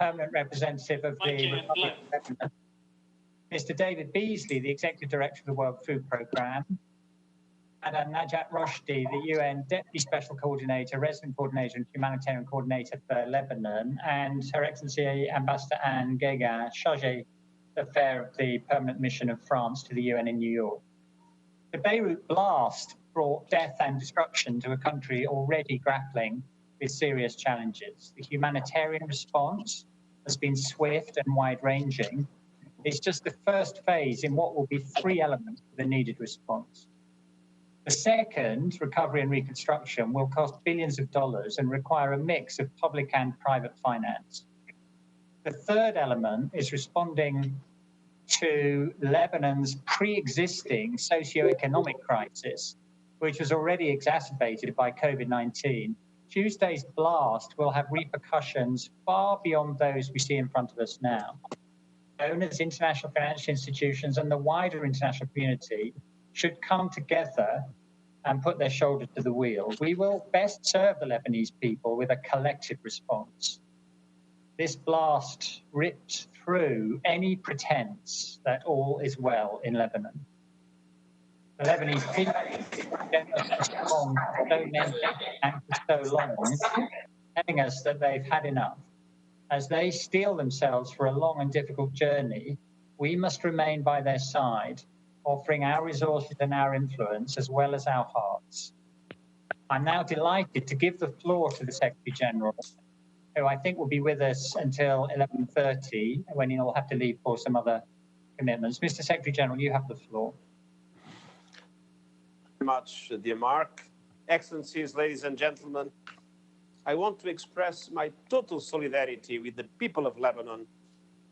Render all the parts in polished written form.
permanent representative of the Republic of Lebanon, Mr. David Beasley, the Executive Director of the World Food Programme, Madam Najat Roshdi, the UN Deputy Special Coordinator, Resident Coordinator and Humanitarian Coordinator for Lebanon, and Her Excellency Ambassador Anne Guégan, Chargé d'Affaires of the Permanent Mission of France to the UN in New York. The Beirut blast brought death and destruction to a country already grappling with serious challenges. The humanitarian response has been swift and wide-ranging. It's just the first phase in what will be 3 elements of the needed response. The second, recovery and reconstruction, will cost billions of dollars and require a mix of public and private finance. The third element is responding to Lebanon's pre-existing socio-economic crisis, which was already exacerbated by COVID-19. Tuesday's blast will have repercussions far beyond those we see in front of us now. Donors, international financial institutions, and the wider international community should come together and put their shoulder to the wheel. We will best serve the Lebanese people with a collective response. This blast ripped through any pretense that all is well in Lebanon. The Lebanese people have strong so many and for so long, telling us that they've had enough. As they steel themselves for a long and difficult journey, we must remain by their side, offering our resources and our influence as well as our hearts. I'm now delighted to give the floor to the Secretary General, who I think will be with us until 11:30, when he'll have to leave for some other commitments. Mr. Secretary General, you have the floor. Very much, dear Mark. Excellencies, ladies and gentlemen, I want to express my total solidarity with the people of Lebanon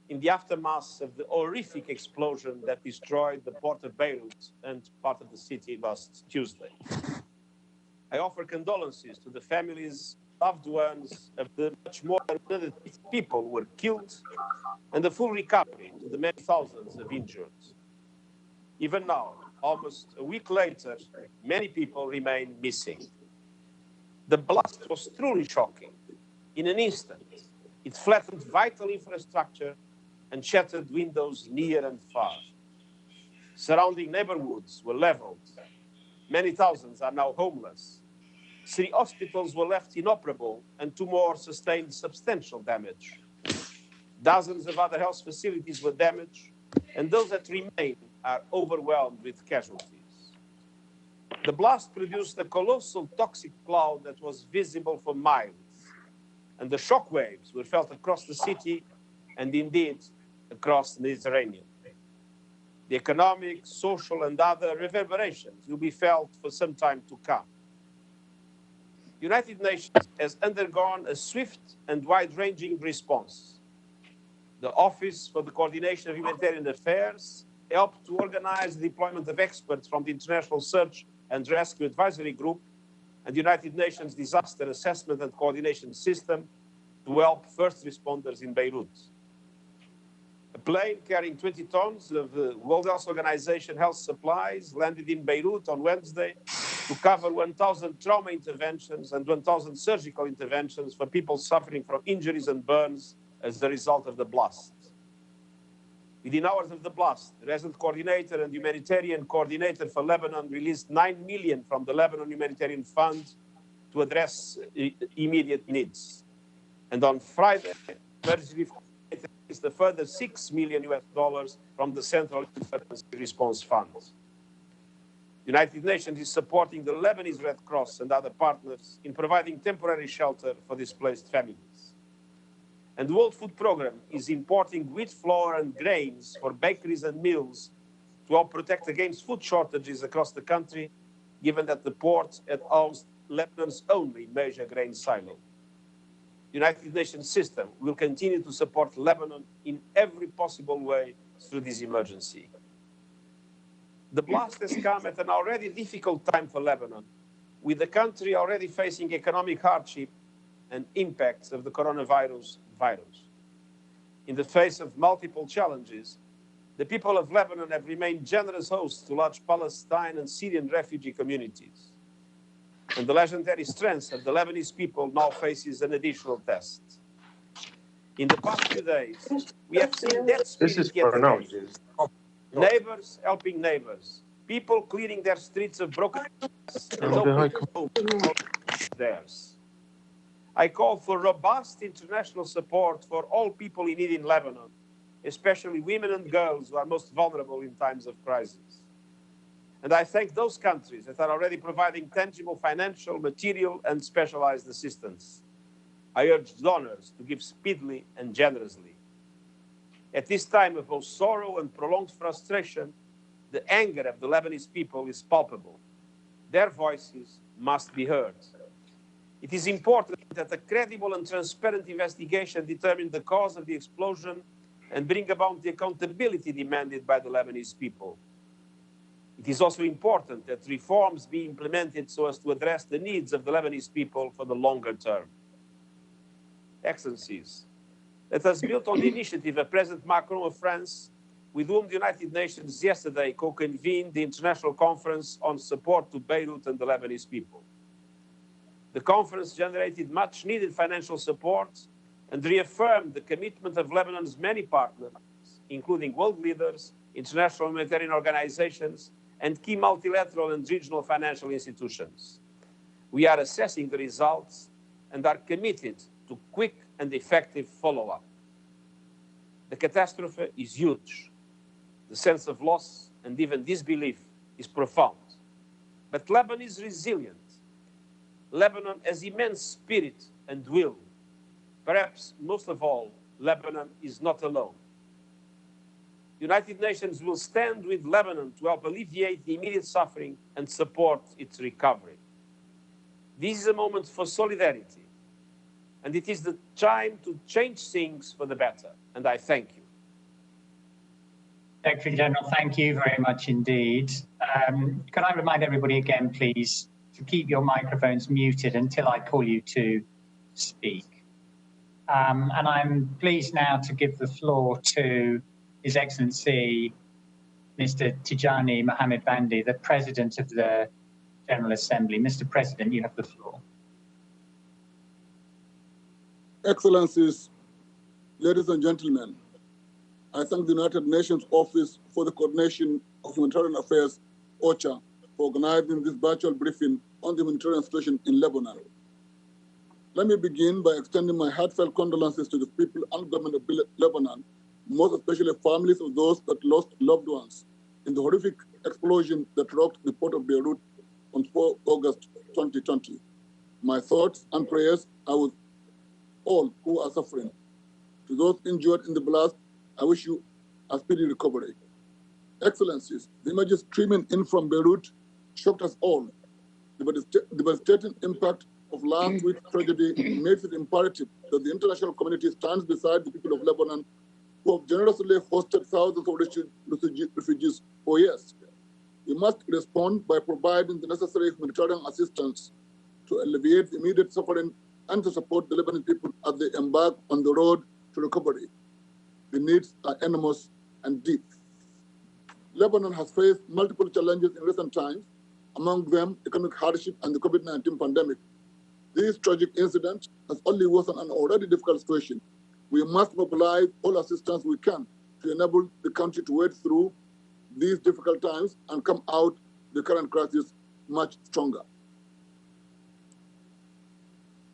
in the aftermath of the horrific explosion that destroyed the port of Beirut and part of the city last Tuesday. I offer condolences to the families, loved ones of the much more than 150 people who were killed, and the full recovery to the many thousands of injured. Even now, almost a week later, many people remain missing. The blast was truly shocking. In an instant, it flattened vital infrastructure and shattered windows near and far. Surrounding neighborhoods were leveled. Many thousands are now homeless. 3 hospitals were left inoperable, and 2 more sustained substantial damage. Dozens of other health facilities were damaged, and those that remain are overwhelmed with casualties. The blast produced a colossal toxic cloud that was visible for miles, and the shock waves were felt across the city and indeed across the Mediterranean. The economic, social, and other reverberations will be felt for some time to come. The United Nations has undergone a swift and wide-ranging response. The Office for the Coordination of Humanitarian Affairs helped to organize the deployment of experts from the International Search and Rescue Advisory Group and the United Nations Disaster Assessment and Coordination System to help first responders in Beirut. A plane carrying 20 tons of the World Health Organization health supplies landed in Beirut on Wednesday to cover 1,000 trauma interventions and 1,000 surgical interventions for people suffering from injuries and burns as a result of the blast. Within hours of the blast, the resident coordinator and humanitarian coordinator for Lebanon released $9 million from the Lebanon Humanitarian Fund to address immediate needs. And on Friday, emergency released a further $6 million from the Central Emergency Response Fund. The United Nations is supporting the Lebanese Red Cross and other partners in providing temporary shelter for displaced families. And the World Food Programme is importing wheat flour and grains for bakeries and mills to help protect against food shortages across the country, given that the port had housed Lebanon's only major grain silo. The United Nations system will continue to support Lebanon in every possible way through this emergency. The blast has come at an already difficult time for Lebanon, with the country already facing economic hardship and impacts of the coronavirus virus. In the face of multiple challenges, the people of Lebanon have remained generous hosts to large Palestine and Syrian refugee communities. And the legendary strength of the Lebanese people now faces an additional test. In the past few days, we have seen that spirit yet again. Neighbors helping neighbors, people clearing their streets of broken and opening theirs. I call for robust international support for all people in need in Lebanon, especially women and girls who are most vulnerable in times of crisis. And I thank those countries that are already providing tangible financial, material, and specialized assistance. I urge donors to give speedily and generously. At this time of both sorrow and prolonged frustration, the anger of the Lebanese people is palpable. Their voices must be heard. It is important that a credible and transparent investigation determine the cause of the explosion and bring about the accountability demanded by the Lebanese people. It is also important that reforms be implemented so as to address the needs of the Lebanese people for the longer term. Excellencies, let us build on the initiative of President Macron of France, with whom the United Nations yesterday co-convened the International Conference on Support to Beirut and the Lebanese people. The conference generated much-needed financial support and reaffirmed the commitment of Lebanon's many partners, including world leaders, international humanitarian organizations, and key multilateral and regional financial institutions. We are assessing the results and are committed to quick and effective follow-up. The catastrophe is huge. The sense of loss and even disbelief is profound. But Lebanon is resilient. Lebanon has immense spirit and will. Perhaps most of all, Lebanon is not alone. The United Nations will stand with Lebanon to help alleviate the immediate suffering and support its recovery. This is a moment for solidarity, and it is the time to change things for the better, and I thank you. Secretary General, thank you very much indeed. Can I remind everybody again, please, to keep your microphones muted until I call you to speak. And I'm pleased now to give the floor to His Excellency, Mr. Tijani Mohammed Bandi, the President of the General Assembly. Mr. President, you have the floor. Excellencies, ladies and gentlemen, I thank the United Nations Office for the Coordination of Humanitarian Affairs, OCHA, for organizing this virtual briefing on the humanitarian situation in Lebanon. Let me begin by extending my heartfelt condolences to the people and government of Lebanon, most especially families of those that lost loved ones in the horrific explosion that rocked the port of Beirut on 4 August 2020. My thoughts and prayers are with all who are suffering. To those injured in the blast, I wish you a speedy recovery. Excellencies, the images streaming in from Beirut shocked us all. The devastating impact of last week's tragedy makes it imperative that the international community stands beside the people of Lebanon, who have generously hosted thousands of refugees for years. We must respond by providing the necessary humanitarian assistance to alleviate the immediate suffering and to support the Lebanese people as they embark on the road to recovery. The needs are enormous and deep. Lebanon has faced multiple challenges in recent times, among them economic hardship and the COVID-19 pandemic. This tragic incident has only worsened an already difficult situation. We must mobilize all assistance we can to enable the country to wade through these difficult times and come out the current crisis much stronger.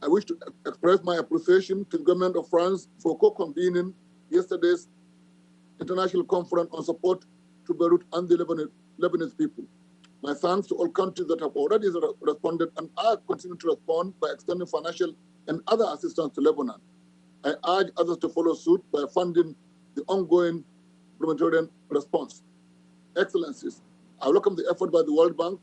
I wish to express my appreciation to the government of France for co-convening yesterday's international conference on support to Beirut and the Lebanese people. My thanks to all countries that have already responded and are continuing to respond by extending financial and other assistance to Lebanon. I urge others to follow suit by funding the ongoing humanitarian response. Excellencies, I welcome the effort by the World Bank,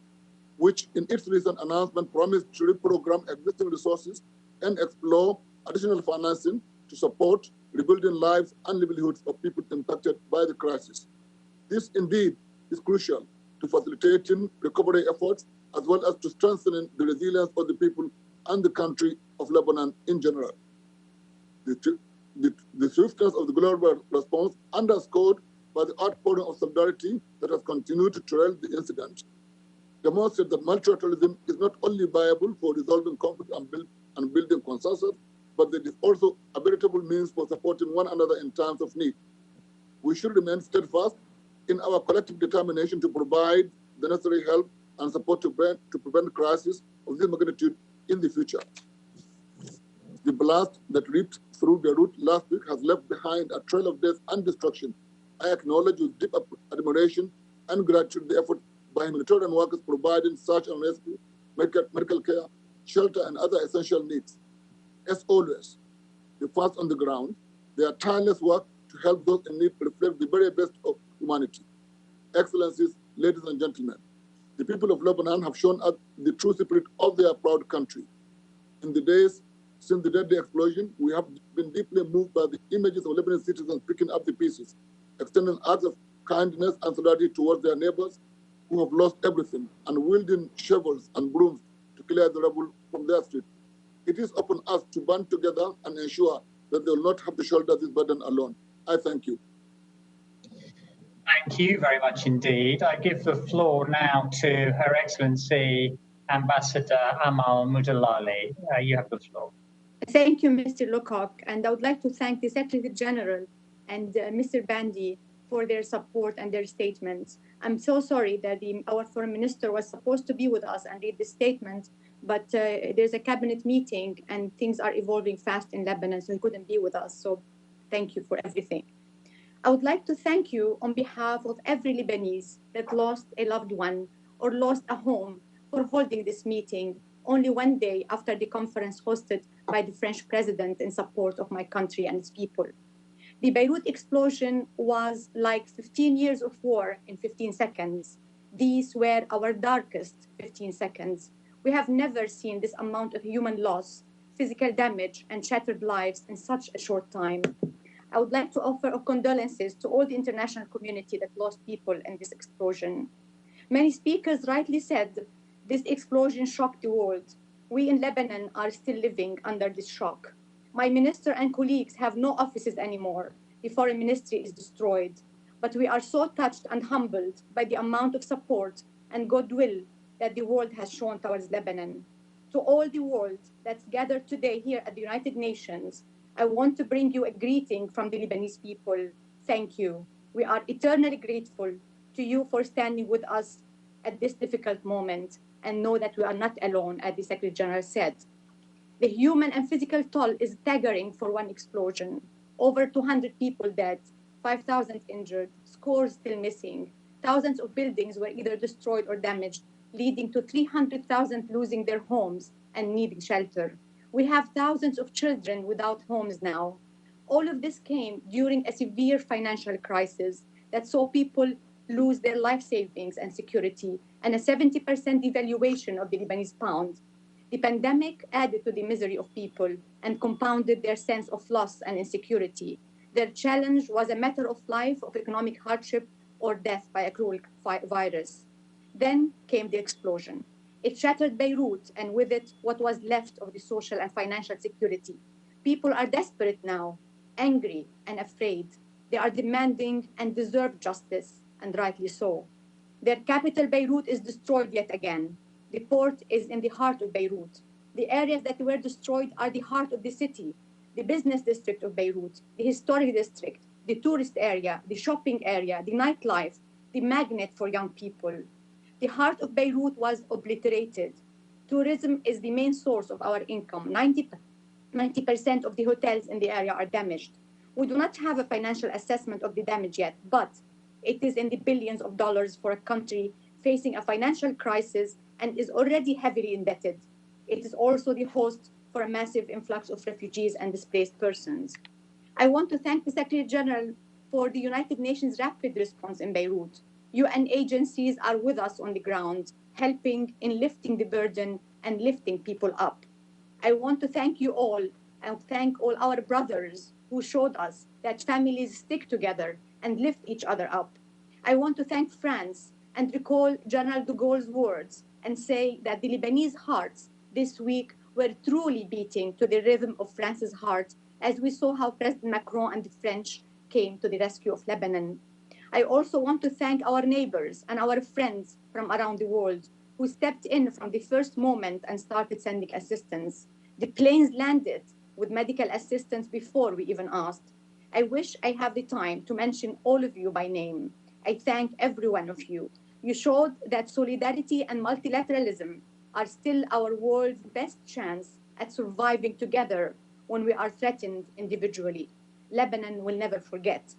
which in its recent announcement promised to reprogram existing resources and explore additional financing to support rebuilding lives and livelihoods of people impacted by the crisis. This indeed is crucial to facilitating recovery efforts as well as to strengthening the resilience of the people and the country of Lebanon in general. The swiftness of the global response, underscored by the outpouring of solidarity that has continued to trail the incident, demonstrates that multilateralism is not only viable for resolving conflict and building consensus, but it is also a veritable means for supporting one another in times of need. We should remain steadfast in our collective determination to provide the necessary help and support to prevent crises of this magnitude in the future. The blast that ripped through Beirut last week has left behind a trail of death and destruction. I acknowledge with deep admiration and gratitude the effort by humanitarian workers providing search and rescue, medical care, shelter, and other essential needs. As always, the first on the ground, their tireless work to help those in need reflect the very best of humanity. Excellencies, ladies and gentlemen, the people of Lebanon have shown us the true spirit of their proud country. In the days since the deadly explosion, we have been deeply moved by the images of Lebanese citizens picking up the pieces, extending acts of kindness and solidarity towards their neighbors who have lost everything, and wielding shovels and brooms to clear the rubble from their street. It is upon us to band together and ensure that they will not have to shoulder this burden alone. I thank you. Thank you very much indeed. I give the floor now to Her Excellency Ambassador Amal Mudalali. You have the floor. Thank you, Mr. Lowcock, and I would like to thank the Secretary General and Mr. Bandi for their support and their statements. I'm so sorry that our Foreign Minister was supposed to be with us and read the statement, but there's a cabinet meeting and things are evolving fast in Lebanon, so he couldn't be with us. So thank you for everything. I would like to thank you on behalf of every Lebanese that lost a loved one or lost a home for holding this meeting only one day after the conference hosted by the French president in support of my country and its people. The Beirut explosion was like 15 years of war in 15 seconds. These were our darkest 15 seconds. We have never seen this amount of human loss, physical damage, and shattered lives in such a short time. I would like to offer our condolences to all the international community that lost people in this explosion. Many speakers rightly said this explosion shocked the world. We in Lebanon are still living under this shock. My minister and colleagues have no offices anymore. The foreign ministry is destroyed. But we are so touched and humbled by the amount of support and goodwill that the world has shown towards Lebanon. To all the world that's gathered today here at the United Nations, I want to bring you a greeting from the Lebanese people. Thank you. We are eternally grateful to you for standing with us at this difficult moment, and know that we are not alone, as the Secretary General said. The human and physical toll is staggering for one explosion. Over 200 people dead, 5,000 injured, scores still missing. Thousands of buildings were either destroyed or damaged, leading to 300,000 losing their homes and needing shelter. We have thousands of children without homes now. All of this came during a severe financial crisis that saw people lose their life savings and security, and a 70% devaluation of the Lebanese pound. The pandemic added to the misery of people and compounded their sense of loss and insecurity. Their challenge was a matter of life, of economic hardship, or death by a cruel virus. Then came the explosion. It shattered Beirut, and with it, what was left of the social and financial security. People are desperate now, angry and afraid. They are demanding and deserve justice, and rightly so. Their capital, Beirut, is destroyed yet again. The port is in the heart of Beirut. The areas that were destroyed are the heart of the city, the business district of Beirut, the historic district, the tourist area, the shopping area, the nightlife, the magnet for young people. The heart of Beirut was obliterated. Tourism is the main source of our income. 90% of the hotels in the area are damaged. We do not have a financial assessment of the damage yet, but it is in the billions of dollars for a country facing a financial crisis and is already heavily indebted. It is also the host for a massive influx of refugees and displaced persons. I want to thank the Secretary General for the United Nations rapid response in Beirut. UN agencies are with us on the ground, helping in lifting the burden and lifting people up. I want to thank you all and thank all our brothers who showed us that families stick together and lift each other up. I want to thank France and recall General de Gaulle's words and say that the Lebanese hearts this week were truly beating to the rhythm of France's heart as we saw how President Macron and the French came to the rescue of Lebanon. I also want to thank our neighbors and our friends from around the world who stepped in from the first moment and started sending assistance. The planes landed with medical assistance before we even asked. I wish I have the time to mention all of you by name. I thank every one of you. You showed that solidarity and multilateralism are still our world's best chance at surviving together when we are threatened individually. Lebanon will never forget.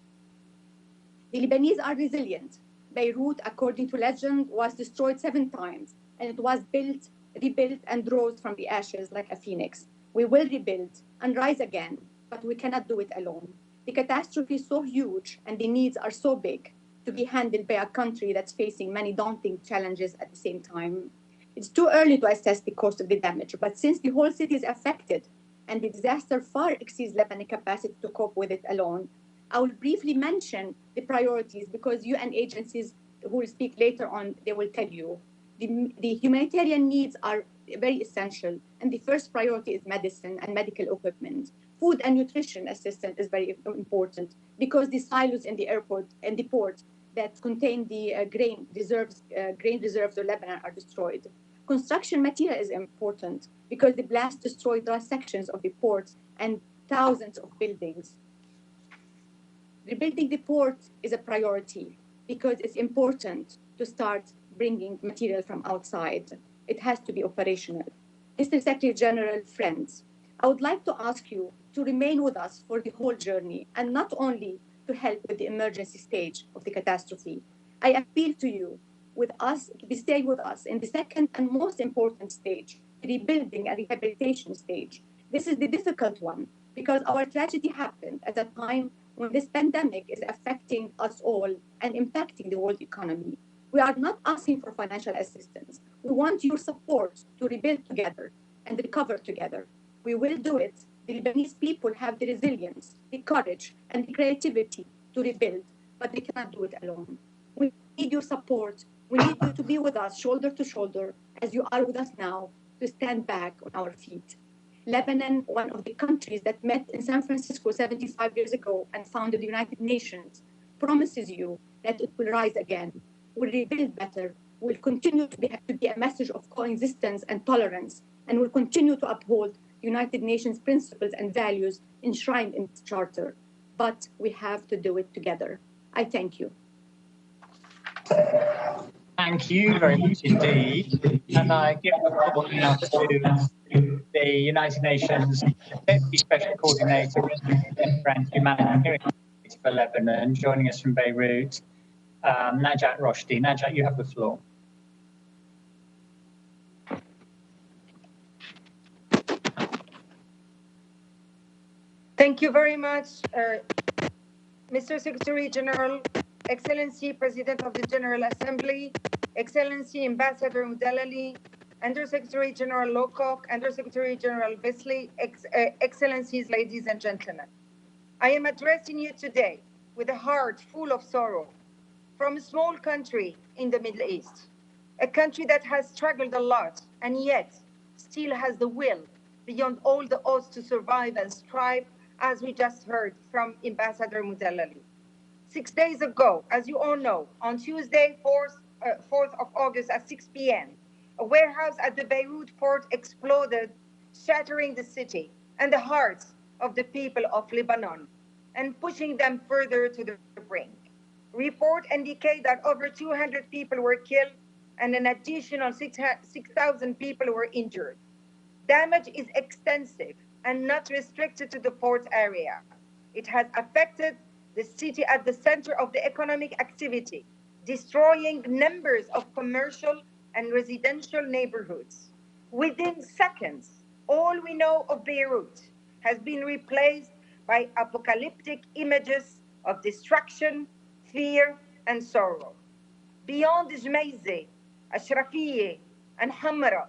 The Lebanese are resilient. Beirut, according to legend, was destroyed 7 times, and it was built, rebuilt, and rose from the ashes like a phoenix. We will rebuild and rise again, but we cannot do it alone. The catastrophe is so huge, and the needs are so big to be handled by a country that's facing many daunting challenges at the same time. It's too early to assess the cost of the damage, but since the whole city is affected and the disaster far exceeds Lebanon's capacity to cope with it alone, I will briefly mention the priorities because UN agencies who will speak later on, they will tell you. The humanitarian needs are very essential, and the first priority is medicine and medical equipment. Food and nutrition assistance is very important because the silos in the airport and the port that contain the grain reserves of Lebanon are destroyed. Construction material is important because the blast destroyed large sections of the ports and thousands of buildings. Rebuilding the port is a priority because it's important to start bringing material from outside. It has to be operational. Mr. Secretary General, friends, I would like to ask you to remain with us for the whole journey and not only to help with the emergency stage of the catastrophe. I appeal to you to stay with us in the second and most important stage, the rebuilding and rehabilitation stage. This is the difficult one because our tragedy happened at a time when this pandemic is affecting us all and impacting the world economy. We are not asking for financial assistance. We want your support to rebuild together and recover together. We will do it. The Lebanese people have the resilience, the courage, and the creativity to rebuild, but they cannot do it alone. We need your support. We need you to be with us shoulder to shoulder, as you are with us now, to stand back on our feet. Lebanon, one of the countries that met in San Francisco 75 years ago and founded the United Nations, promises you that it will rise again, will rebuild better, will continue to be a message of coexistence and tolerance, and will continue to uphold the United Nations principles and values enshrined in its charter. But we have to do it together. I thank you. Thank you very much indeed. And I give the floor now to the United Nations Deputy Special Coordinator and Humanitarian for Lebanon, joining us from Beirut, Najat Roshdi. Najat, you have the floor. Thank you very much, Mr. Secretary General, Excellency President of the General Assembly, Excellency Ambassador Mudalali, Undersecretary General Lowcock, Undersecretary General Bisley, Excellencies, ladies and gentlemen. I am addressing you today with a heart full of sorrow from a small country in the Middle East, a country that has struggled a lot and yet still has the will beyond all the odds to survive and strive, as we just heard from Ambassador Mudalali. 6 days ago, as you all know, on Tuesday, 4th of August at 6 p.m., a warehouse at the Beirut port exploded, shattering the city and the hearts of the people of Lebanon and pushing them further to the brink. Reports indicate that over 200 people were killed and an additional 6,000 people were injured. Damage is extensive and not restricted to the port area. It has affected the city at the center of the economic activity, destroying numbers of commercial and residential neighborhoods. Within seconds, all we know of Beirut has been replaced by apocalyptic images of destruction, fear, and sorrow. Beyond Jmeizeh, Ashrafiyeh, and Hamra,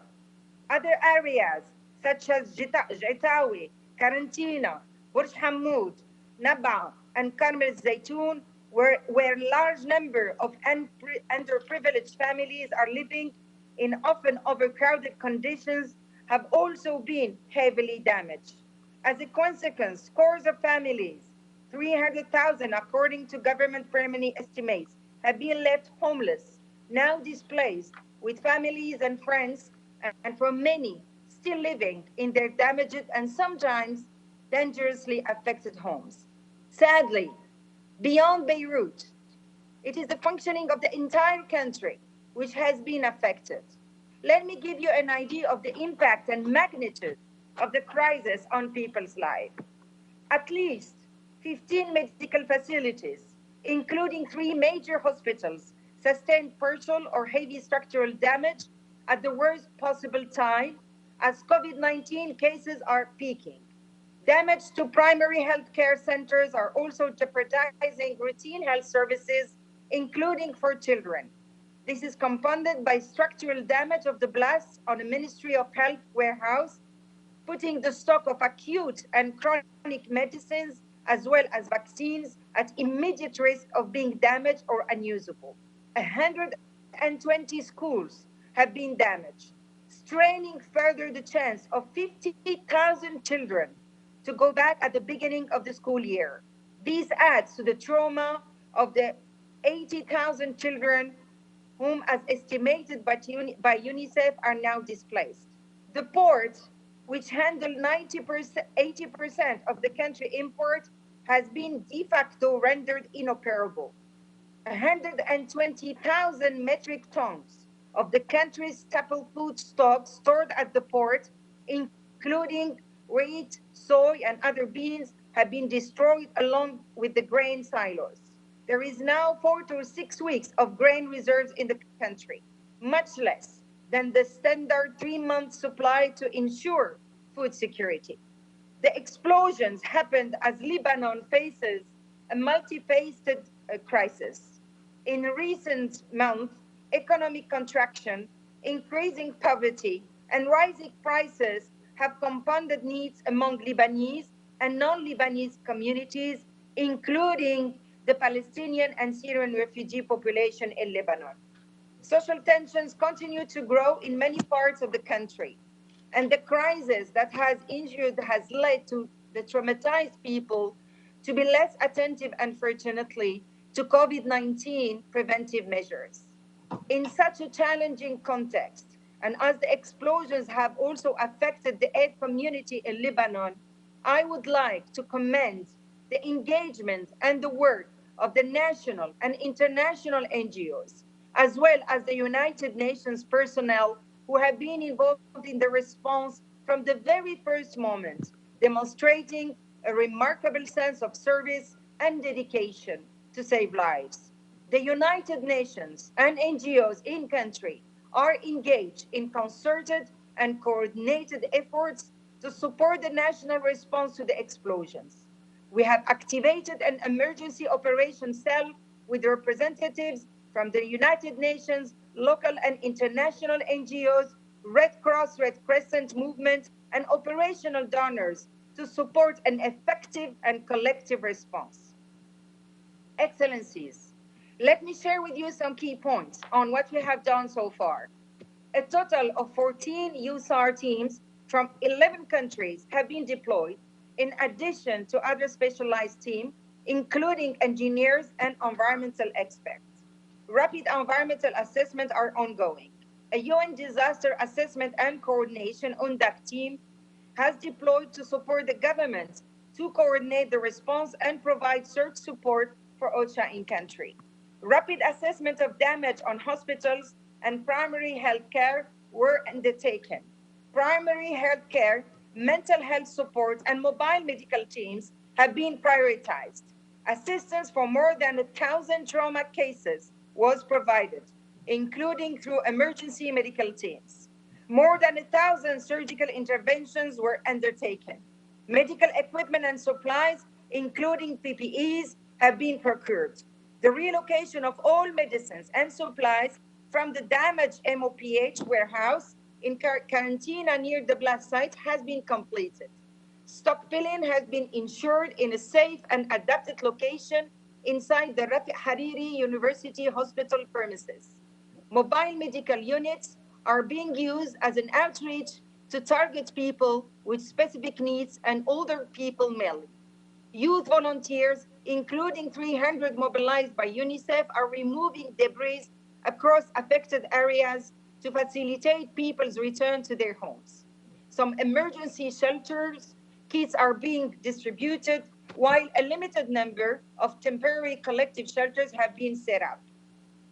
other areas such as Jitawi, Karantina, Burj Hamoud, Naba, and Karmel Zaytun, where large number of underprivileged families are living in often overcrowded conditions, have also been heavily damaged. As a consequence, scores of families, 300,000 according to government preliminary estimates, have been left homeless, now displaced with families and friends, and for many, still living in their damaged and sometimes dangerously affected homes. Sadly, beyond Beirut, it is the functioning of the entire country which has been affected. Let me give you an idea of the impact and magnitude of the crisis on people's lives. At least 15 medical facilities, including 3 major hospitals, sustained partial or heavy structural damage at the worst possible time as COVID-19 cases are peaking. Damage to primary health care centers are also jeopardizing routine health services, including for children. This is compounded by structural damage of the blasts on the Ministry of Health warehouse, putting the stock of acute and chronic medicines as well as vaccines at immediate risk of being damaged or unusable. 120 schools have been damaged, straining further the chance of 50,000 children to go back at the beginning of the school year. This adds to the trauma of the 80,000 children whom, as estimated by UNICEF, are now displaced. The port, which handled 80% of the country import, has been de facto rendered inoperable. 120,000 metric tons of the country's staple food stock stored at the port, including wheat, soy, and other beans, have been destroyed along with the grain silos. There is now 4 to 6 weeks of grain reserves in the country, much less than the standard 3-month supply to ensure food security. The explosions happened as Lebanon faces a multifaceted crisis. In recent months, economic contraction, increasing poverty, and rising prices have compounded needs among Lebanese and non-Lebanese communities, including the Palestinian and Syrian refugee population in Lebanon. Social tensions continue to grow in many parts of the country, and the crisis that has injured has led to the traumatized people to be less attentive, unfortunately, to COVID-19 preventive measures. In such a challenging context, and as the explosions have also affected the aid community in Lebanon, I would like to commend the engagement and the work of the national and international NGOs, as well as the United Nations personnel who have been involved in the response from the very first moment, demonstrating a remarkable sense of service and dedication to save lives. The United Nations and NGOs in country are engaged in concerted and coordinated efforts to support the national response to the explosions. We have activated an emergency operations cell with representatives from the United Nations, local and international NGOs, Red Cross, Red Crescent movement, and operational donors to support an effective and collective response. Excellencies, let me share with you some key points on what we have done so far. A total of 14 USAR teams from 11 countries have been deployed, in addition to other specialized teams, including engineers and environmental experts. Rapid environmental assessments are ongoing. A UN disaster assessment and coordination UNDAC team has deployed to support the government to coordinate the response and provide search support for OCHA in country. Rapid assessment of damage on hospitals and primary health care were undertaken. Primary health care, mental health support, and mobile medical teams have been prioritized. Assistance for more than 1,000 trauma cases was provided, including through emergency medical teams. More than 1,000 surgical interventions were undertaken. Medical equipment and supplies, including PPEs, have been procured. The relocation of all medicines and supplies from the damaged MOPH warehouse in Karantina near the blast site has been completed. Stockpiling has been ensured in a safe and adapted location inside the Rafi Hariri University Hospital premises. Mobile medical units are being used as an outreach to target people with specific needs and older people mainly. Youth volunteers, including 300 mobilized by UNICEF, are removing debris across affected areas to facilitate people's return to their homes. Some emergency shelters kits are being distributed, while a limited number of temporary collective shelters have been set up.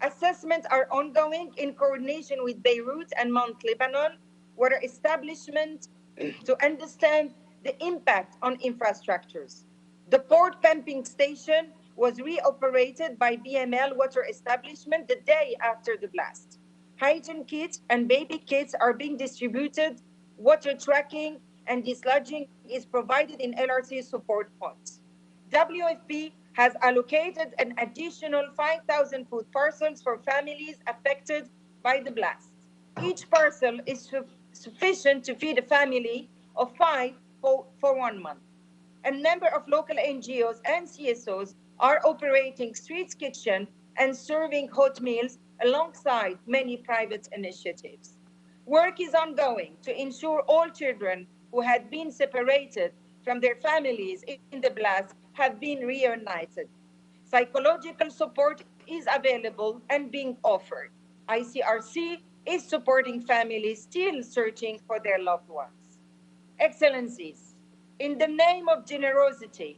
Assessments are ongoing in coordination with Beirut and Mount Lebanon, water establishment, to understand the impact on infrastructures. The port pumping station was reoperated by BML water establishment the day after the blast. Hygiene kits and baby kits are being distributed. Water tracking and dislodging is provided in LRC support points. WFP has allocated an additional 5,000 food parcels for families affected by the blast. Each parcel is sufficient to feed a family of 5 for 1 month. A number of local NGOs and CSOs are operating street kitchen and serving hot meals alongside many private initiatives. Work is ongoing to ensure all children who had been separated from their families in the blast have been reunited. Psychological support is available and being offered. ICRC is supporting families still searching for their loved ones. Excellencies, in the name of generosity,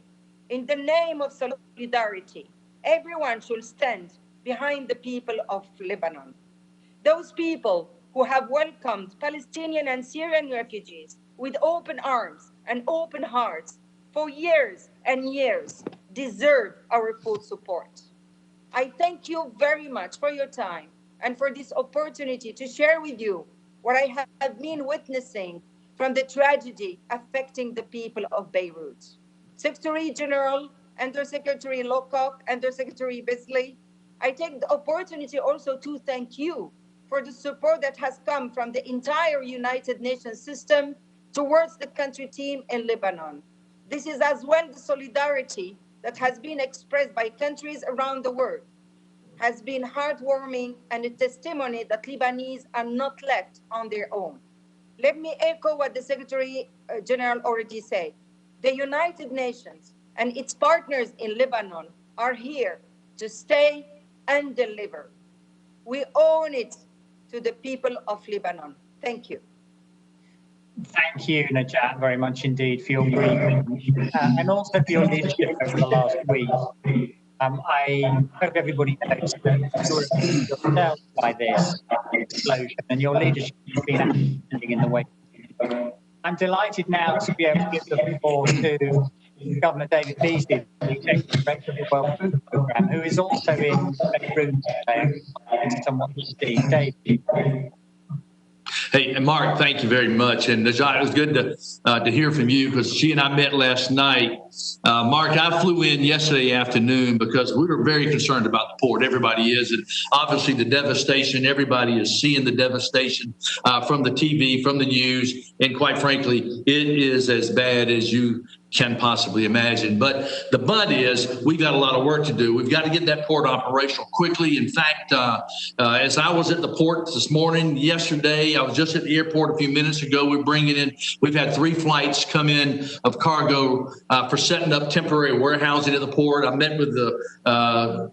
in the name of solidarity, everyone should stand behind the people of Lebanon. Those people who have welcomed Palestinian and Syrian refugees with open arms and open hearts for years and years deserve our full support. I thank you very much for your time and for this opportunity to share with you what I have been witnessing from the tragedy affecting the people of Beirut. Secretary General, Undersecretary Lowcock, Undersecretary Beasley, I take the opportunity also to thank you for the support that has come from the entire United Nations system towards the country team in Lebanon. This is as well the solidarity that has been expressed by countries around the world, has been heartwarming and a testimony that Lebanese are not left on their own. Let me echo what the Secretary General already said. The United Nations and its partners in Lebanon are here to stay and deliver. We owe it to the people of Lebanon. Thank you. Thank you, Najat, very much indeed for your briefing and also for your leadership over the last week. I hope everybody knows that you're yourself by this explosion and your leadership has been outstanding in the way. I'm delighted now to be able to give the floor to Governor David Beasley, the Executive Director of the World Food Programme, who is also in Beirut today. David. Hey, and Mark, thank you very much. And Najat, it was good to hear from you because she and I met last night. Mark, I flew in yesterday afternoon because we were very concerned about the port. Everybody is. And obviously the devastation, everybody is seeing the devastation from the TV, from the news. And quite frankly, it is as bad as you can possibly imagine. But the but is we've got a lot of work to do. We've got to get that port operational quickly. In fact, as I was at the port this morning, yesterday, I was just at the airport a few minutes ago. We've had 3 flights come in of cargo for setting up temporary warehousing at the port. I met with the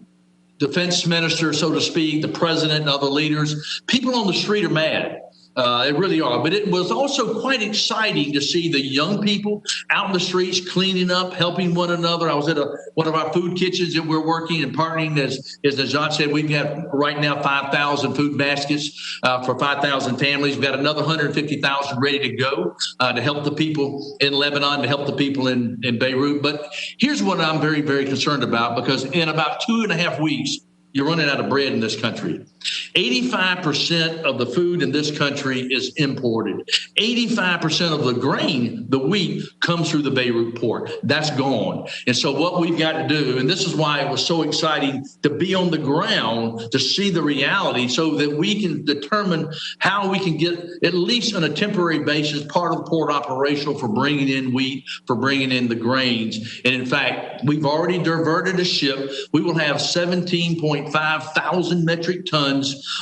defense minister, so to speak, the president and other leaders. People on the street are mad. It really are. But it was also quite exciting to see the young people out in the streets cleaning up, helping one another. I was at one of our food kitchens that we're working and partnering. As Najat said, we've got right now 5,000 food baskets for 5,000 families. We've got another 150,000 ready to go to help the people in Lebanon, to help the people in Beirut. But here's what I'm very, very concerned about, because in about 2.5 weeks, you're running out of bread in this country. 85% of the food in this country is imported. 85% of the grain, the wheat, comes through the Beirut port. That's gone. And so what we've got to do, and this is why it was so exciting to be on the ground to see the reality so that we can determine how we can get, at least on a temporary basis, part of the port operational for bringing in wheat, for bringing in the grains. And in fact, we've already diverted a ship. We will have 17.5 thousand metric tons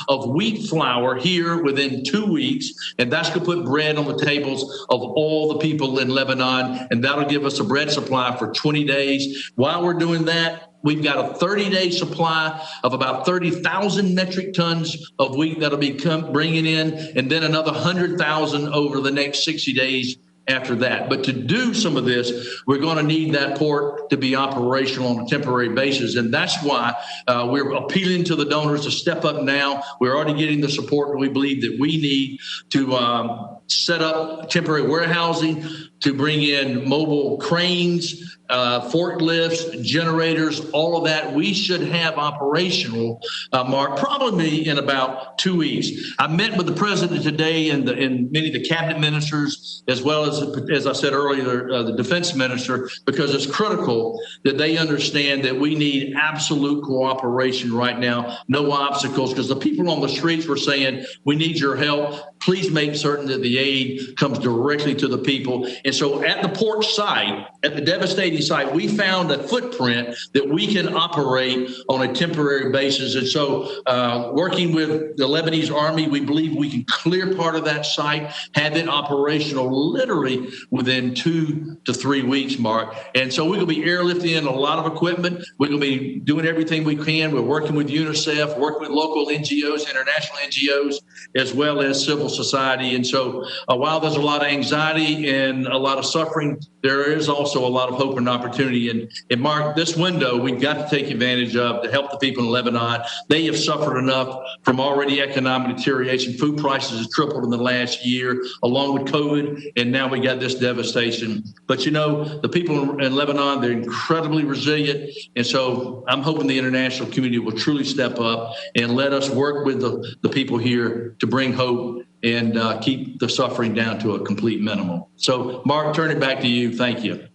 of wheat flour here within 2 weeks, and that's going to put bread on the tables of all the people in Lebanon, and that'll give us a bread supply for 20 days. While we're doing that, we've got a 30-day supply of about 30,000 metric tons of wheat that'll be bringing in, and then another 100,000 over the next 60 days after that. But to do some of this, we're going to need that port to be operational on a temporary basis. And that's why we're appealing to the donors to step up now. We're already getting the support that we believe that we need to set up temporary warehousing, to bring in mobile cranes, forklifts, generators, all of that. We should have operational, Mark, probably in about 2 weeks. I met with the president today and many of the cabinet ministers, as well as I said earlier, the defense minister, because it's critical that they understand that we need absolute cooperation right now, no obstacles, because the people on the streets were saying, we need your help. Please make certain that the aid comes directly to the people. And so at the port site, at the devastating site, we found a footprint that we can operate on a temporary basis. And so working with the Lebanese army, we believe we can clear part of that site, have it operational literally within 2 to 3 weeks, Mark. And so we're going to be airlifting in a lot of equipment. We're going to be doing everything we can. We're working with UNICEF, working with local NGOs, international NGOs, as well as civil society. And so while there's a lot of anxiety and a lot of suffering, there is also a lot of hope and opportunity. And Mark, this window we've got to take advantage of to help the people in Lebanon. They have suffered enough from already economic deterioration. Food prices have tripled in the last year, along with COVID, and now we got this devastation. But you know, the people in Lebanon, they're incredibly resilient. And so I'm hoping the international community will truly step up and let us work with the people here to bring hope and keep the suffering down to a complete minimum. So, Mark, turn it back to you. Thank you.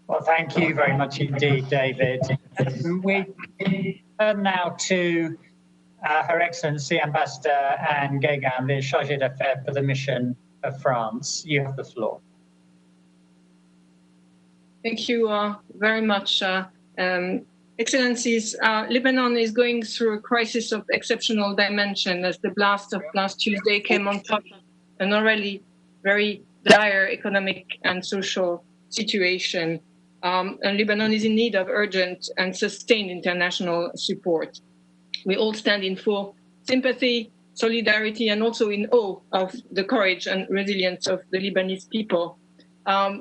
Well, thank you very much indeed, David. We turn now to Her Excellency Ambassador Anne Guégan, the Chargée d'Affaires for the mission of France. You have the floor. Thank you very much. Excellencies, Lebanon is going through a crisis of exceptional dimension as the blast of last Tuesday came on top of an already very dire economic and social situation. And Lebanon is in need of urgent and sustained international support. We all stand in full sympathy, solidarity, and also in awe of the courage and resilience of the Lebanese people.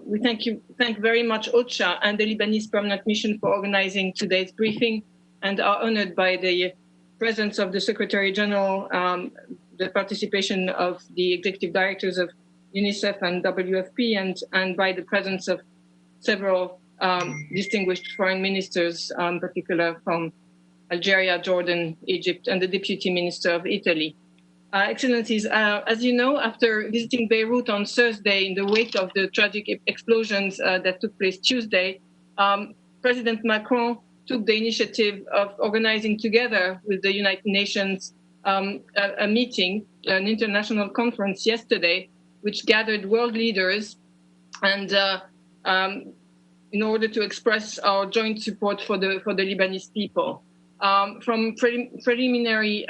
We thank very much OCHA and the Lebanese Permanent Mission for organizing today's briefing, and are honored by the presence of the Secretary General, the participation of the executive directors of UNICEF and WFP, and by the presence of several distinguished foreign ministers, in particular from Algeria, Jordan, Egypt, and the Deputy Minister of Italy. Excellencies, as you know, after visiting Beirut on Thursday in the wake of the tragic explosions that took place Tuesday, President Macron took the initiative of organizing together with the United Nations a meeting, an international conference yesterday, which gathered world leaders and in order to express our joint support for the Lebanese people. From preliminary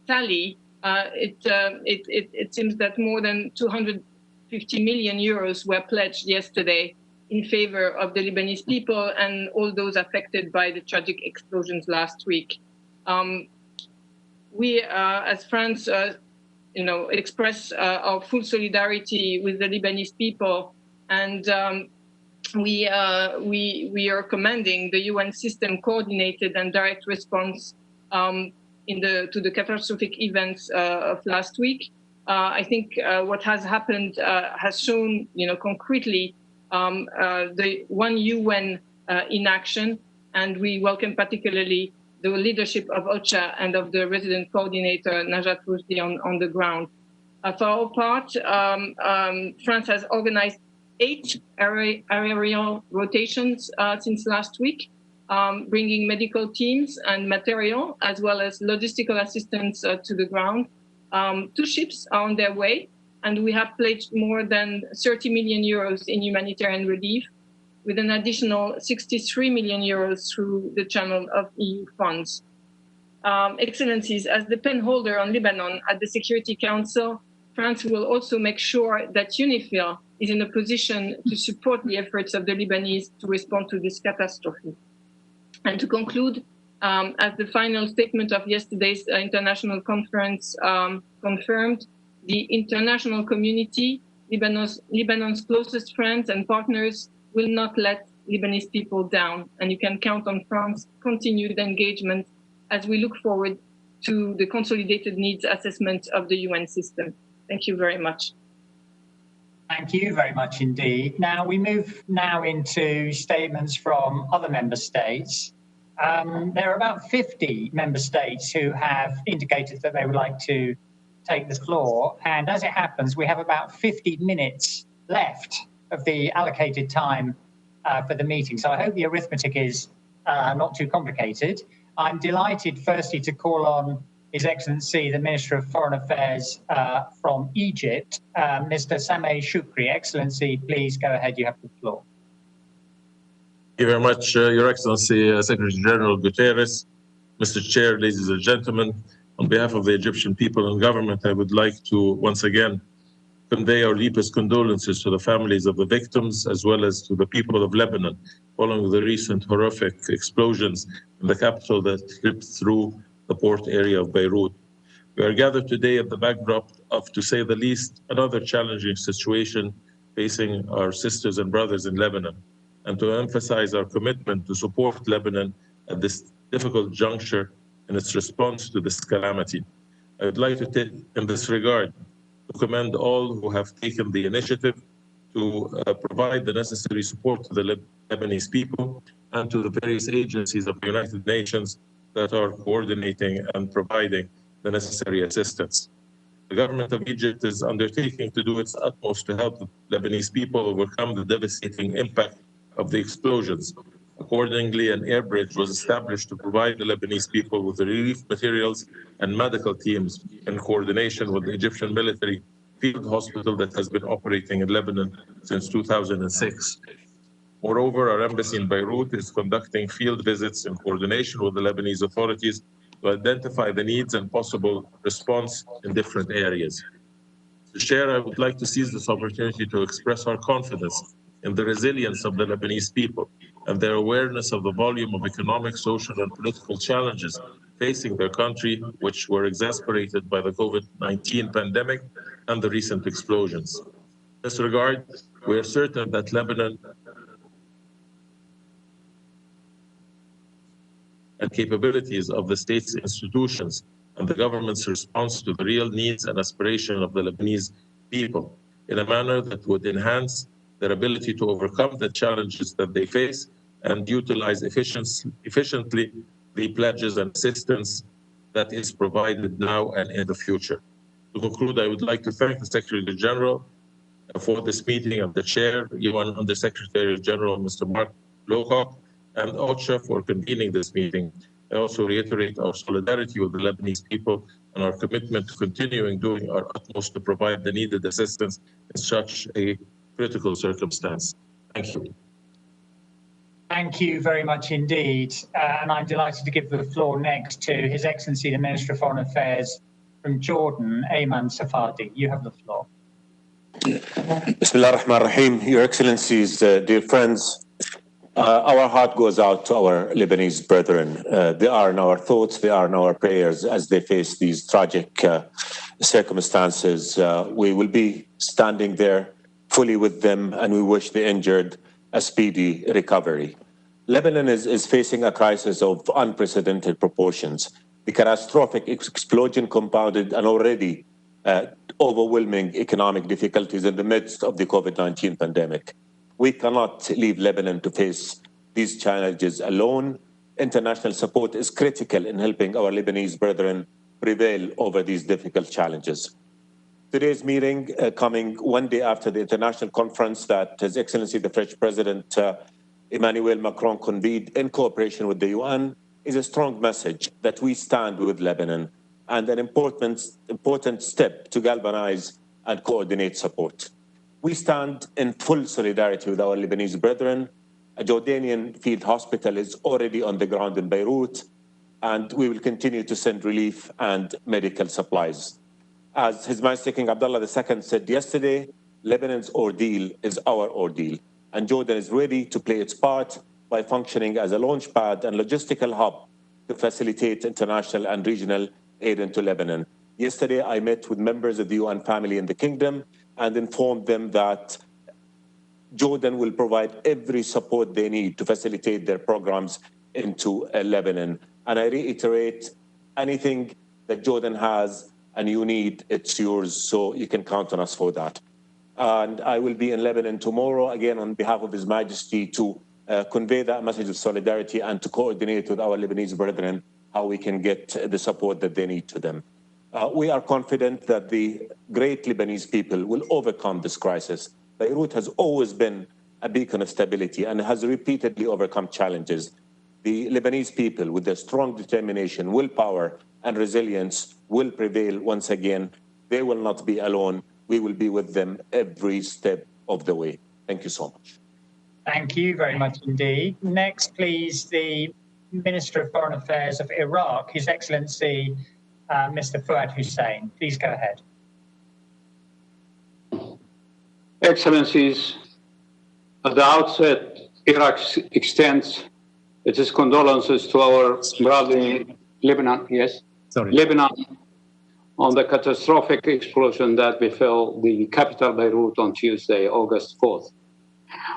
tally, it seems that more than 250 million euros were pledged yesterday in favor of the Lebanese people and all those affected by the tragic explosions last week. We, as France, express our full solidarity with the Lebanese people, and we are commending the UN system coordinated and direct response to the catastrophic events of last week. I think what has happened has shown, concretely the one UN in action, and we welcome particularly the leadership of OCHA and of the resident coordinator Najat Rushdie on the ground. For our part, France has organized 8 aerial rotations since last week, bringing medical teams and material, as well as logistical assistance to the ground. 2 ships are on their way, and we have pledged more than 30 million euros in humanitarian relief, with an additional 63 million euros through the channel of EU funds. Excellencies, as the pen holder on Lebanon at the Security Council, France will also make sure that UNIFIL is in a position to support the efforts of the Lebanese to respond to this catastrophe. And to conclude, as the final statement of yesterday's international conference confirmed, the international community Lebanon's closest friends and partners will not let Lebanese people down, and you can count on France's continued engagement as we look forward to the consolidated needs assessment of the UN system. Thank you very much. Thank you very much indeed. Now we move into statements from other member states. There are about 50 member states who have indicated that they would like to take the floor. And as it happens, we have about 50 minutes left of the allocated time for the meeting. So I hope the arithmetic is not too complicated. I'm delighted firstly to call on His Excellency, the Minister of Foreign Affairs from Egypt, Mr. Sameh Shukri. Excellency, please go ahead, you have the floor. Thank you very much, Your Excellency, Secretary General Guterres, Mr. Chair, ladies and gentlemen. On behalf of the Egyptian people and government, I would like to once again convey our deepest condolences to the families of the victims, as well as to the people of Lebanon, following the recent horrific explosions in the capital that ripped through the port area of Beirut. We are gathered today at the backdrop of, to say the least, another challenging situation facing our sisters and brothers in Lebanon, and to emphasize our commitment to support Lebanon at this difficult juncture in its response to this calamity. I would like to take, in this regard, to commend all who have taken the initiative to provide the necessary support to the Lebanese people and to the various agencies of the United Nations that are coordinating and providing the necessary assistance. The government of Egypt is undertaking to do its utmost to help the Lebanese people overcome the devastating impact of the explosions. Accordingly, an air bridge was established to provide the Lebanese people with the relief materials and medical teams in coordination with the Egyptian military field hospital that has been operating in Lebanon since 2006. Moreover, our embassy in Beirut is conducting field visits in coordination with the Lebanese authorities to identify the needs and possible response in different areas. To share, I would like to seize this opportunity to express our confidence in the resilience of the Lebanese people and their awareness of the volume of economic, social, and political challenges facing their country, which were exacerbated by the COVID-19 pandemic and the recent explosions. In this regard, we are certain that Lebanon and capabilities of the state's institutions and the government's response to the real needs and aspirations of the Lebanese people in a manner that would enhance their ability to overcome the challenges that they face and utilize efficiently the pledges and assistance that is provided now and in the future. To conclude, I would like to thank the Secretary General for this meeting and the Chair, UN Under Secretary General, Mr. Mark Lowcock, and OCHA for convening this meeting. I also reiterate our solidarity with the Lebanese people and our commitment to continuing doing our utmost to provide the needed assistance in such a critical circumstance. Thank you. Thank you very much indeed. And I'm delighted to give the floor next to His Excellency, the Minister of Foreign Affairs from Jordan, Ayman Safadi. You have the floor. Bismillah ar-Rahman ar-Rahim. Your Excellencies, dear friends, our heart goes out to our Lebanese brethren. They are in our thoughts, they are in our prayers as they face these tragic circumstances. We will be standing there fully with them, and we wish the injured a speedy recovery. Lebanon is facing a crisis of unprecedented proportions. The catastrophic explosion compounded an already overwhelming economic difficulties in the midst of the COVID-19 pandemic. We cannot leave Lebanon to face these challenges alone. International support is critical in helping our Lebanese brethren prevail over these difficult challenges. Today's meeting, coming one day after the international conference that His Excellency the French President Emmanuel Macron convened in cooperation with the UN, is a strong message that we stand with Lebanon and an important step to galvanize and coordinate support. We stand in full solidarity with our Lebanese brethren. A Jordanian field hospital is already on the ground in Beirut, and we will continue to send relief and medical supplies. As His Majesty King Abdullah II said yesterday, Lebanon's ordeal is our ordeal, and Jordan is ready to play its part by functioning as a launchpad and logistical hub to facilitate international and regional aid into Lebanon. Yesterday, I met with members of the UN family in the kingdom, and informed them that Jordan will provide every support they need to facilitate their programs into Lebanon. And I reiterate, anything that Jordan has and you need, it's yours, so you can count on us for that. And I will be in Lebanon tomorrow, again, on behalf of His Majesty, to convey that message of solidarity and to coordinate with our Lebanese brethren how we can get the support that they need to them. We are confident that the great Lebanese people will overcome this crisis. Beirut has always been a beacon of stability and has repeatedly overcome challenges. The Lebanese people, with their strong determination, willpower, and resilience, will prevail once again. They will not be alone. We will be with them every step of the way. Thank you so much. Thank you very much indeed. Next, please, the Minister of Foreign Affairs of Iraq, His Excellency Mr. Fuad Hussein. Please go ahead. Excellencies, at the outset, Iraq extends its condolences to our brother in Lebanon, Lebanon, on the catastrophic explosion that befell the capital Beirut on Tuesday, August 4th,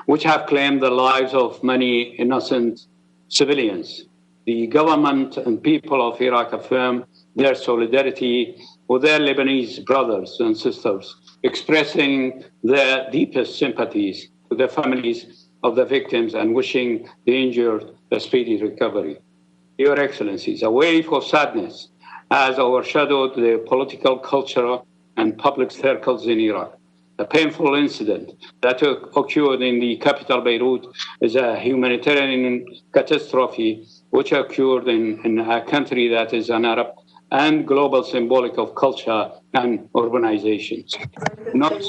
which have claimed the lives of many innocent civilians. The government and people of Iraq affirm their solidarity with their Lebanese brothers and sisters, expressing their deepest sympathies to the families of the victims and wishing the injured a speedy recovery. Your Excellencies, a wave of sadness has overshadowed the political, cultural, and public circles in Iraq. A painful incident that occurred in the capital Beirut is a humanitarian catastrophe which occurred in a country that is an Arab and global symbolic of culture and urbanization. Not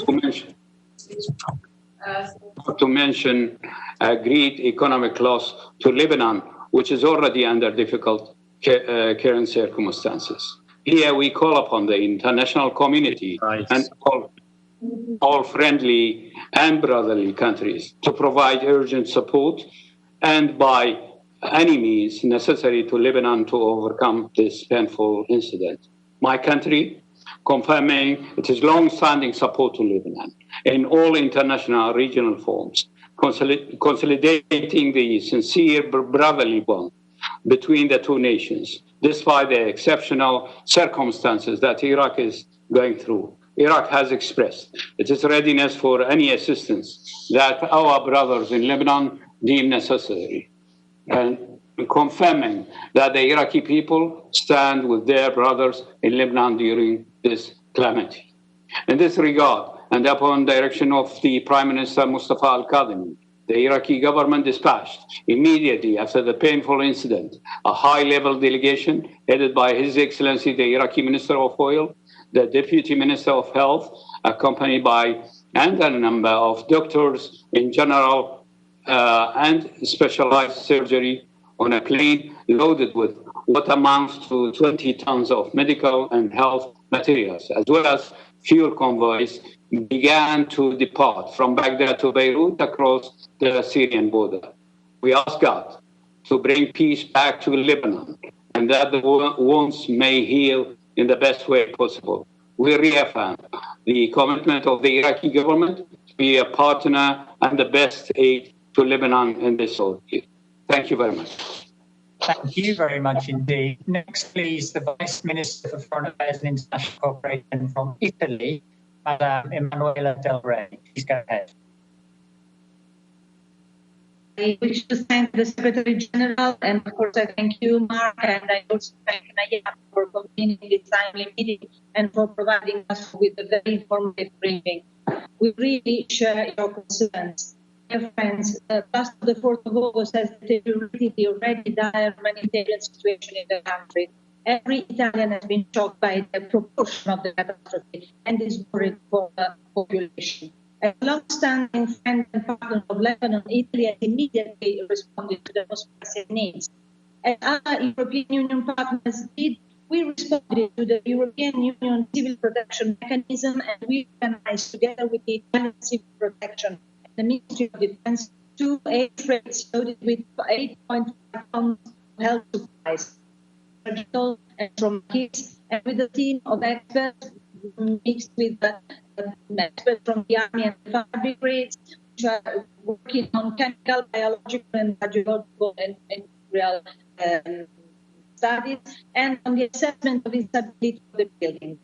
to mention a great economic loss to Lebanon, which is already under difficult current circumstances. Here we call upon the international community and all friendly and brotherly countries to provide urgent support and by any means necessary to Lebanon to overcome this painful incident. My country, confirming its long-standing support to Lebanon in all international regional forums, consolidating the sincere brotherly bond between the two nations, despite the exceptional circumstances that Iraq is going through. Iraq has expressed its readiness for any assistance that our brothers in Lebanon deem necessary, and confirming that the Iraqi people stand with their brothers in Lebanon during this calamity. In this regard, and upon direction of the Prime Minister Mustafa al-Kadhimi, the Iraqi government dispatched immediately after the painful incident a high-level delegation headed by His Excellency the Iraqi Minister of Oil, the Deputy Minister of Health, accompanied by a number of doctors in general and specialized surgery on a plane loaded with what amounts to 20 tons of medical and health materials, as well as fuel convoys, began to depart from Baghdad to Beirut across the Syrian border. We ask God to bring peace back to Lebanon and that the wounds may heal in the best way possible. We reaffirm the commitment of the Iraqi government to be a partner and the best aid to Lebanon in this ordeal. Thank you very much. Thank you very much indeed. Next, please, the Vice Minister for Foreign Affairs and International Cooperation from Italy, Madame Emanuela Del Rey. Please go ahead. I wish to thank the Secretary General, and of course I thank you, Mark, and I also thank Nayab for convening this timely meeting and for providing us with a very informative briefing. We really share your concerns. Dear friends, just the 4th of August has deteriorated the already dire humanitarian situation in the country. Every Italian has been shocked by the proportion of the catastrophe and is worried for the population. As a long-standing friend and partner of Lebanon, Italy has immediately responded to the most pressing needs. As our European Union partners did, we responded to the European Union Civil Protection Mechanism, and we organized, together with the Italian Civil Protection and the Ministry of Defense, 2 air freights loaded with 8.5 tons of health supplies, surgical and trauma kits, and with a team of experts mixed with experts from the Army and the fire brigades, which are working on chemical, biological, and radiological and real studies, and on the assessment of instability of the building.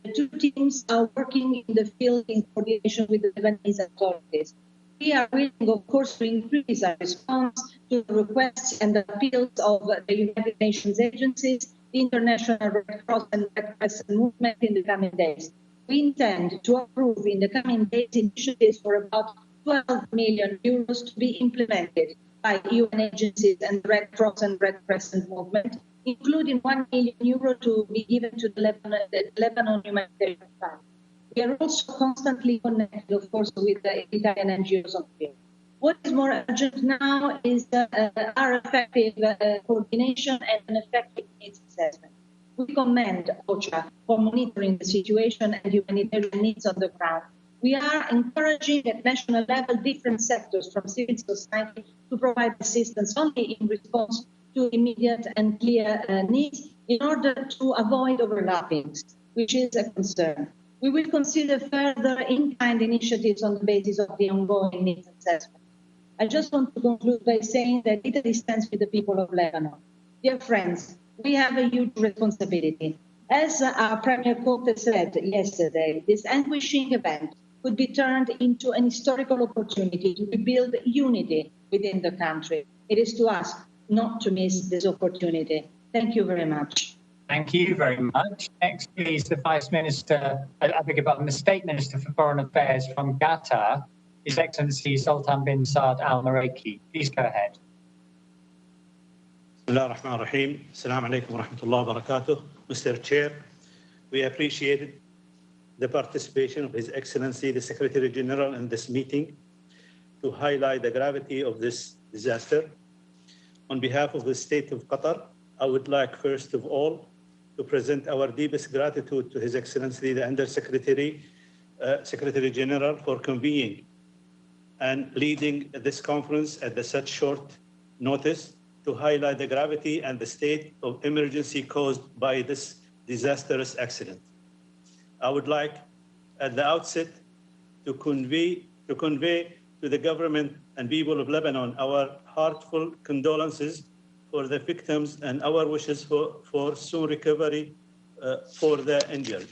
The two teams are working in the field in coordination with the Lebanese authorities. We are willing, of course, to increase our response to the requests and the appeals of the United Nations agencies, the International Red Cross and Red Crescent movement in the coming days. We intend to approve in the coming days initiatives for about 12 million euros to be implemented by UN agencies and the Red Cross and Red Crescent movement, including 1 million euro to be given to the Lebanon humanitarian fund. We are also constantly connected, of course, with the Italian NGOs on the field. What is more urgent now is our effective coordination and an effective needs assessment. We commend OCHA for monitoring the situation and humanitarian needs on the ground. We are encouraging at national level different sectors from civil society to provide assistance only in response to immediate and clear needs in order to avoid overlappings, which is a concern. We will consider further in-kind initiatives on the basis of the ongoing needs assessment. I just want to conclude by saying that Italy stands with the people of Lebanon. Dear friends, we have a huge responsibility. As our Premier Conte said yesterday, this anguishing event could be turned into an historical opportunity to rebuild unity within the country. It is to us not to miss this opportunity. Thank you very much. Thank you very much. Next, please, the Vice Minister, I beg your pardon, the State Minister for Foreign Affairs from Qatar, His Excellency Sultan bin Saad Al Maraiki. Please go ahead. Assalamu alaikum wa rahmatullahi wa barakatuh. Mr. Chair, we appreciated the participation of His Excellency the Secretary General in this meeting to highlight the gravity of this disaster. On behalf of the State of Qatar, I would like first of all to present our deepest gratitude to His Excellency the Undersecretary, Secretary General for convening and leading this conference at such short notice to highlight the gravity and the state of emergency caused by this disastrous accident. I would like at the outset to convey to the government and people of Lebanon our heartfelt condolences for the victims and our wishes for soon recovery for the injured.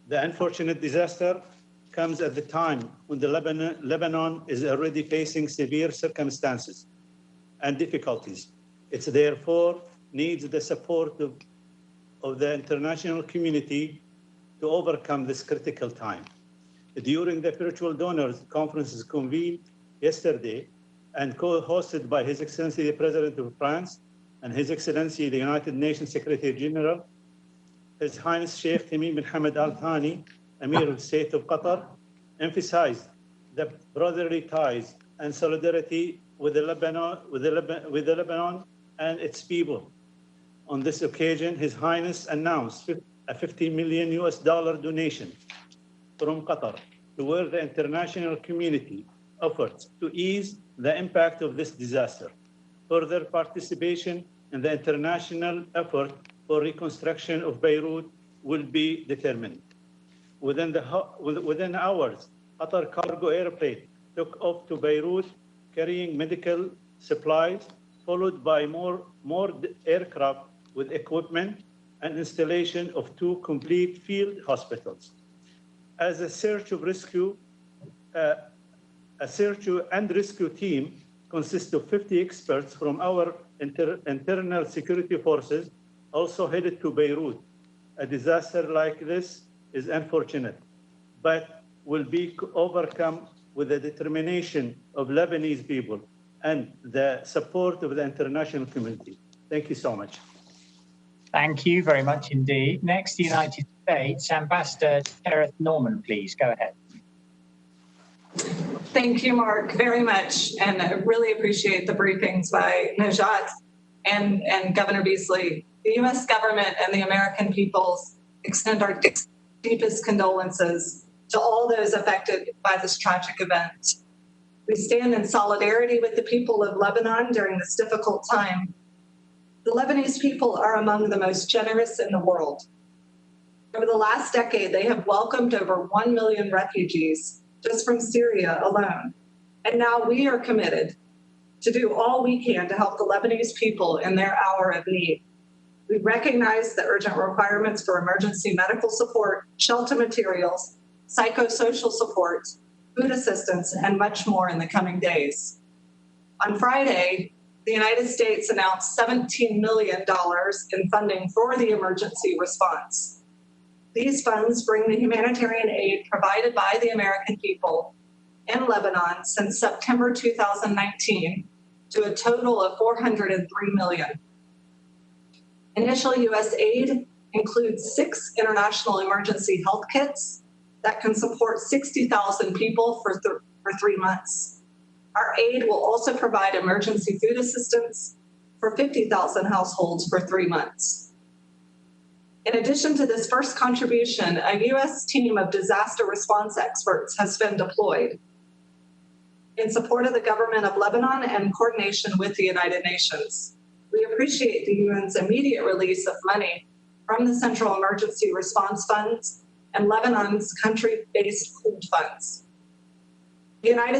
The unfortunate disaster comes at the time when Lebanon is already facing severe circumstances and difficulties. It therefore needs the support of the international community to overcome this critical time. During the virtual donors conferences convened yesterday and co-hosted by His Excellency the President of France and His Excellency the United Nations Secretary General, His Highness Sheikh Tamim bin Hamad Al Thani, Emir of the State of Qatar, emphasized the brotherly ties and solidarity with Lebanon and its people. On this occasion, His Highness announced a $50 million donation from Qatar toward the international community efforts to ease the impact of this disaster. Further participation in the international effort for reconstruction of Beirut will be determined. Within hours, Qatar cargo airplane took off to Beirut carrying medical supplies, followed by more aircraft with equipment and installation of 2 complete field hospitals. As a search and rescue team consists of 50 experts from our internal security forces also headed to Beirut. A disaster like this is unfortunate, but will be overcome with the determination of Lebanese people and the support of the international community. Thank you so much. Thank you very much indeed. Next, the United States, Ambassador Gareth Norman, please go ahead. Thank you, Mark, very much. And I really appreciate the briefings by Najat and Governor Beasley. The U.S. government and the American peoples extend our deepest condolences to all those affected by this tragic event. We stand in solidarity with the people of Lebanon during this difficult time. The Lebanese people are among the most generous in the world. Over the last decade, they have welcomed over 1 million refugees just from Syria alone. And now we are committed to do all we can to help the Lebanese people in their hour of need. We recognize the urgent requirements for emergency medical support, shelter materials, psychosocial support, food assistance, and much more in the coming days. On Friday, the United States announced $17 million in funding for the emergency response. These funds bring the humanitarian aid provided by the American people in Lebanon since September 2019 to a total of $403 million. Initial U.S. aid includes 6 international emergency health kits that can support 60,000 people for 3 months. Our aid will also provide emergency food assistance for 50,000 households for 3 months. In addition to this first contribution, a U.S. team of disaster response experts has been deployed in support of the government of Lebanon and in coordination with the United Nations. We appreciate the UN's immediate release of money from the Central Emergency Response Funds and Lebanon's country-based food funds. The United